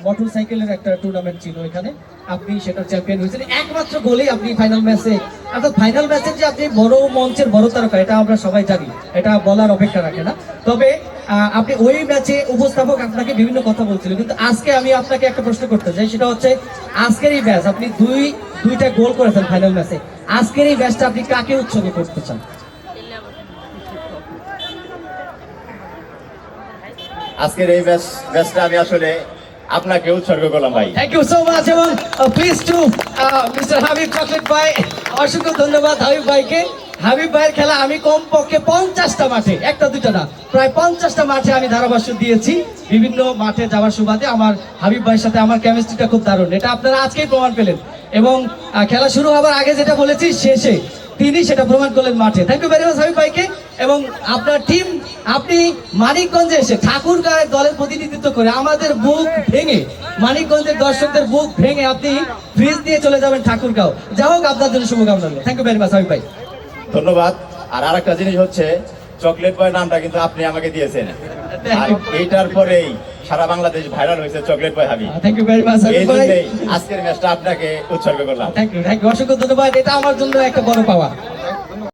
মোটরসাইকেলের একটা টুর্নামেন্ট ছিল এখানে, আপনি সেটা চ্যাম্পিয়ন হয়েছেন একমাত্র গোলেই। আপনি ফাইনাল ম্যাচে, অর্থাৎ ফাইনাল ম্যাচে যে আপনি বড় মঞ্চের বড় তারকা, এটা আমরা সবাই জানি, এটা বলার অপেক্ষা রাখে না। তবে আপনি ওই ম্যাচে উপস্থাপক আপনাকে বিভিন্ন কথা বলছিল, কিন্তু আজকে আমি আপনাকে একটা প্রশ্ন করতে চাই, সেটা হচ্ছে আজকের এই ম্যাচ আপনি দুইটা গোল করেছেন ফাইনাল ম্যাচে, আজকের এই ম্যাচটা আপনি কাকে উৎসর্গ করতে চান? আজকের এই ম্যাচটা আমি আসলে আপনাকে উৎসর্গ করলাম ভাই। Thank you so much. এবং please to mister Habib chocolate ভাই, অসংখ্য ধন্যবাদ হাবিব ভাইকে। হাবিব ভাইয়ের খেলা আমি কমপক্ষে 50টা মাঠে, একটা দুইটা না, প্রায় 50টা মাঠে আমি ধারাভাষ্য দিয়েছি। বিভিন্ন মাঠে যাওয়ার সুবাদে আমার হাবিব ভাইয়ের সাথে আমার কেমিস্ট্রিটা খুব দারুণ, এটা আপনারা আজকেই প্রমাণ পেলেন। এবং খেলা শুরু হওয়ার আগে যেটা বলেছি, শেষে তিনি সেটা প্রমাণ করলেন মাঠে। Thank you very much Habib ভাইকে। এবং আপনার টিম, আপনি মানিকগঞ্জে এসে ঠাকুরগাঁয়ের দলের প্রতিনিধিত্ব করে আমাদের বুক ভেঙে, মানিকগঞ্জের দর্শকদের বুক ভেঙে আপনি ফ্রিজ দিয়ে চলে যাবেন ঠাকুরগাঁও। যা হোক, আপনার জন্য শুভকামনা রইল। Thank you very much Habib ভাই। ধন্যবাদ। আর আরেকটা জিনিস হচ্ছে, চকলেট বয় নামটা কিন্তু আপনি আমাকে দিয়েছেন, আর এইটার পরেই সারা বাংলাদেশ ভাইরাল হয়েছে chocolate boy Habib. Thank you very much Habib ভাই। আজকের ম্যাচটা আপনাকে উৎসর্গ করলাম। থ্যাংক ইউ, অসংখ্য ধন্যবাদ। এটা আমার জন্য একটা বড় পাওয়া।